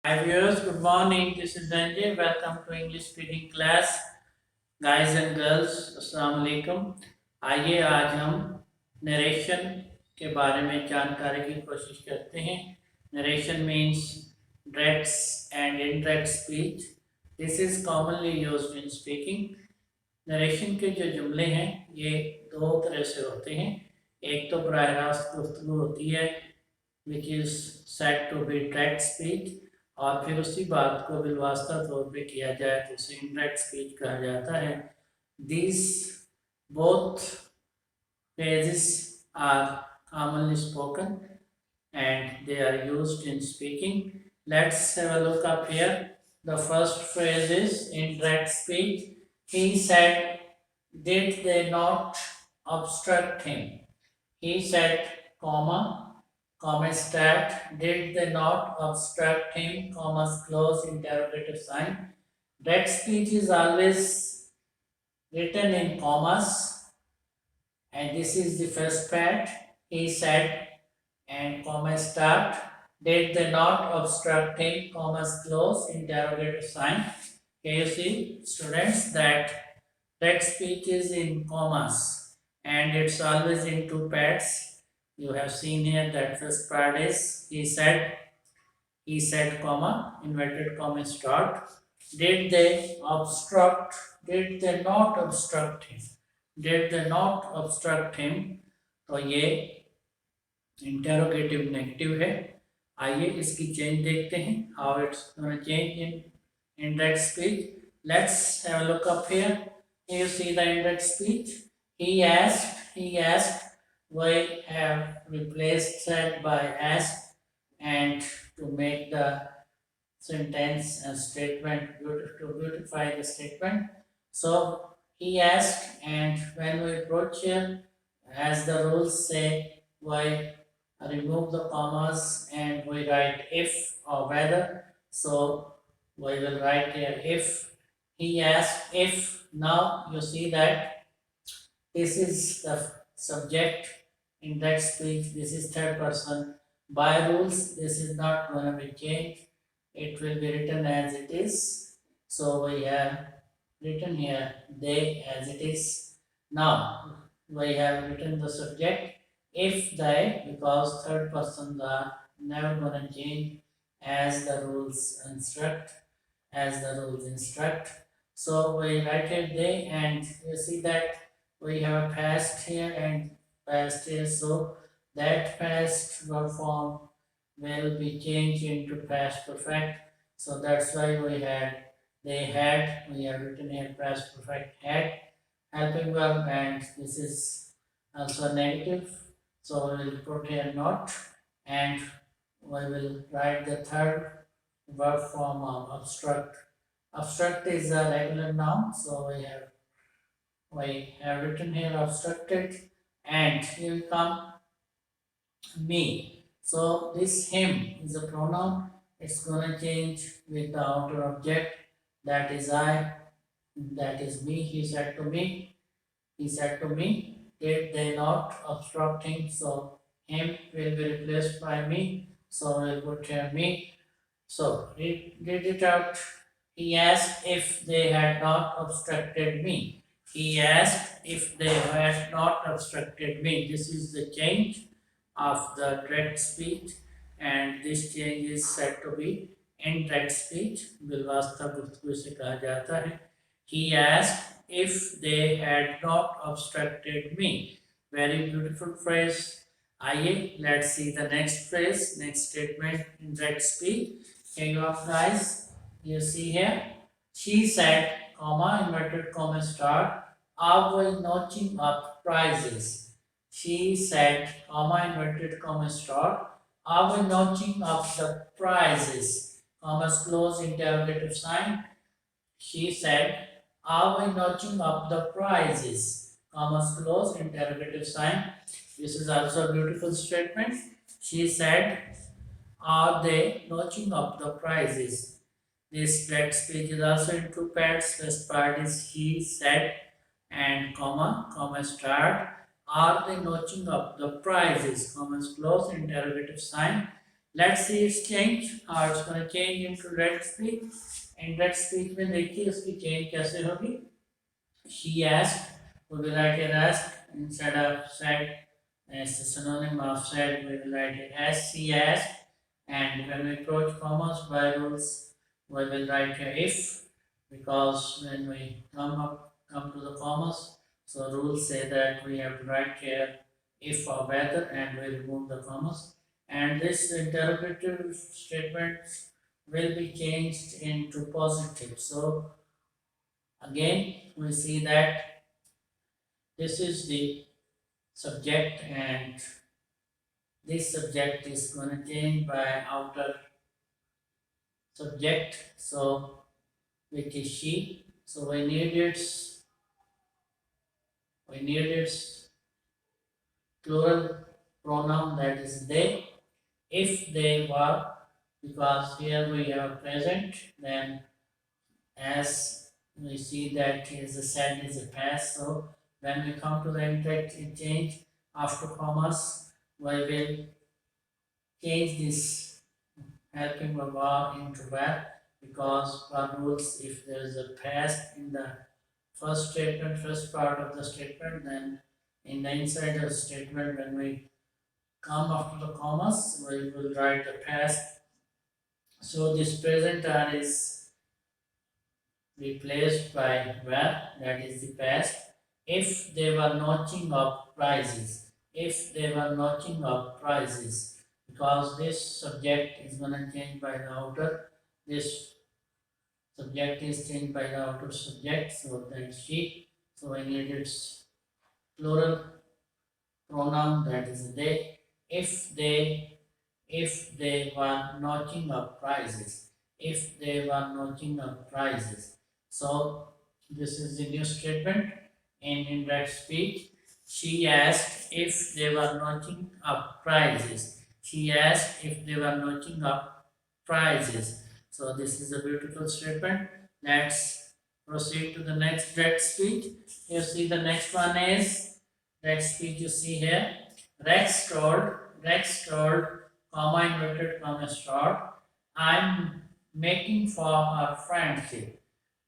Hi viewers, good morning. This is Ranjay. Welcome to English speaking class. Guys and girls, अस्सलाम वालेकुम. आइए आज हम नरेशन के बारे में जानकारी की कोशिश करते हैं. Narration means direct and indirect speech. This is commonly used in speaking. Narration के जो जुमले हैं ये दो तरह से होते हैं. एक तो बराह रास्त गुफ्तगू होती है which is said to be direct speech, और फिर उसी बात को बिलवास्ता तौर पे किया जाए तो उसे इनडायरेक्ट स्पीच कहा जाता है. These both phrases are commonly spoken and they are used in speaking. Let's have a look up here. The first phrase is indirect speech. He said, did they not obstruct him? He said, comma stat, did they not obstruct him, commas close interrogative sign. Direct speech is always written in commas, and this is the first part. He said, and comma start, did they not obstruct him, commas close interrogative sign. Here you see, students, that direct speech is in commas and it's always in two parts. You have seen here that first part is he said, comma, inverted comma start. Did they obstruct? Did they not obstruct him? Did they not obstruct him? तो ये interrogative negative है. आइए इसकी change देखते हैं. How it's gonna change in indirect speech. Let's have a look up here. Here you see the indirect speech. He asked. We have replaced said by asked, and to make the sentence and statement to beautify the statement. So he asked, and when we approach here, as the rules say, we remove the commas and we write if or whether. So we will write here if. He asked if. Now you see that this is the subject in that speech. This is third person. By rules, this is not going to be changed. It will be written as it is. So we have written here they as it is. Now we have written the subject if they, because third persons are never going to change as the rules instruct. So we write it they, and you see that we have past here and past here. So that past verb form will be changed into past perfect. So that's why we had they had. We have written here past perfect had helping verb, and this is also negative. So we will put here not, and we will write the third verb form of obstruct. Obstruct is a regular noun, so we have written here obstructed, and here will come me. So this him is a pronoun. It's gonna change with the outer object, that is I, that is me. He said to me. Did they not obstruct him? So him will be replaced by me. So we'll put here me. So read it out. He asked if they had not obstructed me. He asked if they had not obstructed me. This is the change of the direct speech, and this change is said to be indirect speech. बिलवास्ता गुफ्तगू से कहा जाता है. He asked if they had not obstructed me. Very beautiful phrase. आइए, let's see the next phrase, next statement, indirect speech. Here you are, guys. You see here. She said, comma, inverted comma start, are we notching up prices? She said, comma, inverted comma start, are we notching up the prices? Commas close interrogative sign. She said, are we notching up the prices? Commas close interrogative sign. This is also a beautiful statement. She said, are they notching up the prices? This direct speech is also in two parts. First part is he said and comma start. Are they notching up the prices? Commas close interrogative sign. Let's see its change. How it's going to change into direct speech. In direct speech में देखिए उसकी change कैसे होगी. She asked, we will write it asked instead of said. As the synonym of said, we will write it as she asked. And when we approach commas by rules, we will write here if, because when we come to the commas, so rules say that we have to write here if or whether, and we remove the commas. And this interrogative statements will be changed into positive. So again we see that this is the subject, and this subject is going to change by outer subject, so which is she. So we need its plural pronoun, that is they. If they were, because here we have present, then as we see that is a said is a past, so when we come to the interchange after commas, we will change this helping verb into verb, because per rules, if there is a past in the first statement, first part of the statement, then in the inside of the statement, when we come after the commas, we will write the past. So this present is replaced by verb, that is the past. If they were notching up prices, if they were notching up prices, because this subject is going to change by the outer, this subject is changed by the outer subject, so that's she. So I need its plural pronoun, that is they. If they were notching up prices, if they were notching up prices. So this is the new statement in indirect speech. She asked if they were notching up prices. She asked if they were notching up prices. So this is a beautiful statement. Let's proceed to the next direct speech. You see the next one is direct speech. You see here, Rex told, comma inverted comma start, I'm making for her friendship,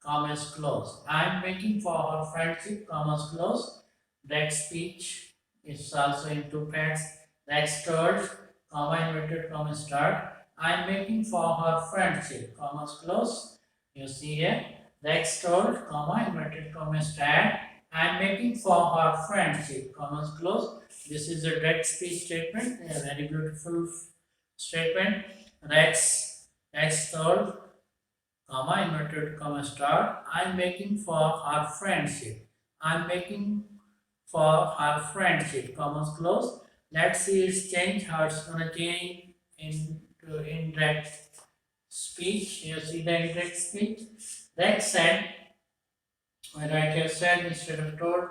commas close. I'm making for her friendship, commas close. Direct speech is also in two parts. Rex told, comma inverted comma start, I'm making for her friendship, commas close. You see here, Rex told, comma inverted comma start, I'm making for her friendship, commas close. This is a direct speech statement, a very beautiful statement. Rex told, comma inverted comma start, I'm making for her friendship. I'm making for her friendship, commas close. Let's see its change, how it's going to change into indirect speech. You see the indirect speech. Rex said, I write here said instead of told,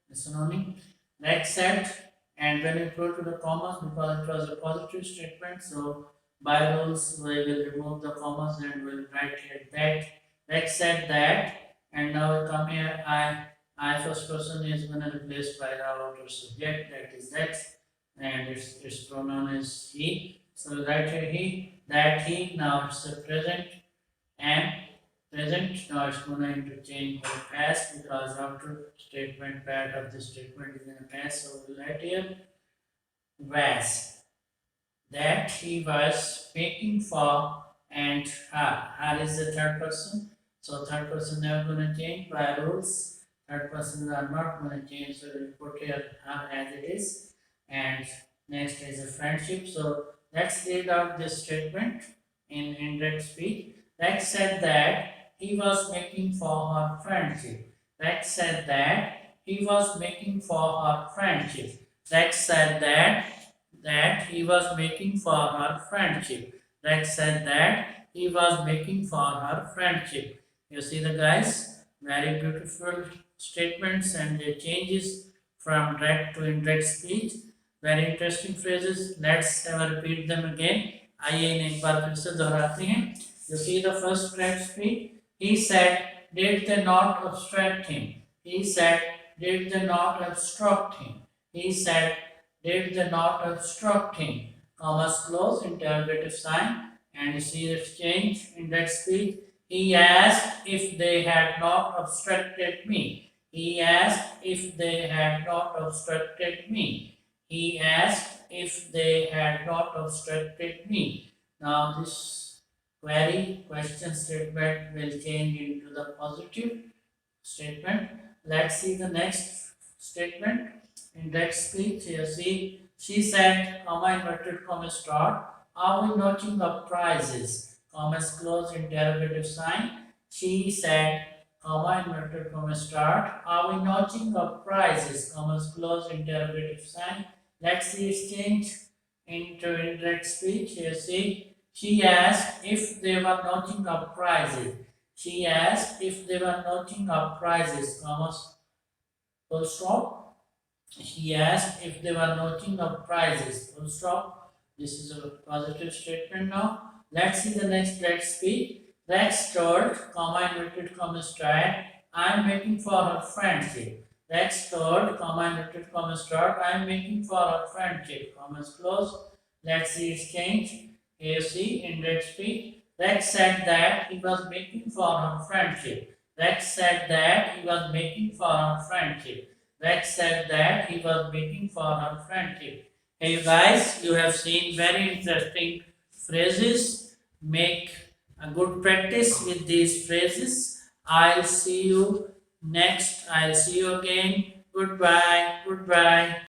the synonym. Rex said, and when you go to the commas, because it was a positive statement, so by rules we will remove the commas and we'll write here that. Rex said that, and now we come here, I first person is going to replace by the outer subject, that is Rex, and its pronoun is he. So write here he, that he, now it's a present, and present, now it's going to interchange for past, because after statement part of the statement is in a past, so we'll write here was, that he was making for, and her is the third person, so third person never going to change by rules. Third persons are not going to change, so we'll put here her as it is. And next is a friendship. So let's read out this statement in indirect speech. Rex said that he was making for her friendship. Rex said that he was making for her friendship. Rex said that he was making for her friendship. Rex said that he was making for her friendship. You see the guys, very beautiful statements and the changes from direct to indirect speech. Very interesting phrases. Let's have a repeat them again. आइए इन्हें एक बार फिर से दोहराते हैं. You see the first direct speech. He said, did they not obstruct him? He said, did they not obstruct him? He said, did they not obstruct him? commas close, interrogative sign, and see the exchange in that speech. He asked if they had not obstructed me. He asked if they had not obstructed me. He asked if they had not obstructed me. Now this query question statement will change into the positive statement. Let's see the next statement. In that speech, you see, she said, comma inverted comma start, are we notching up prices? Commas close, interrogative sign. She said, comma inverted comma start, are we notching up prices? Commas close, interrogative sign. Let's see exchange into indirect speech. You see, she asked if they were notching up prices. She asked if they were notching up prices, commas full stop. She asked if they were notching up prices, full stop. This is a positive statement now. Let's see the next Rex speech. Rex told, comma inverted comma start, I am waiting for her friendship. Rex told, comma inverted comma start, I am waiting for her friendship, commas close. Let's see exchange. Here you see in that speech. Rex said that he was waiting for her friendship. Rex said that he was waiting for her friendship. Rex said that he was waiting for her friendship. Hey you guys, you have seen very interesting phrases. Make a good practice with these phrases. I'll see you next. I'll see you again. Goodbye. Goodbye.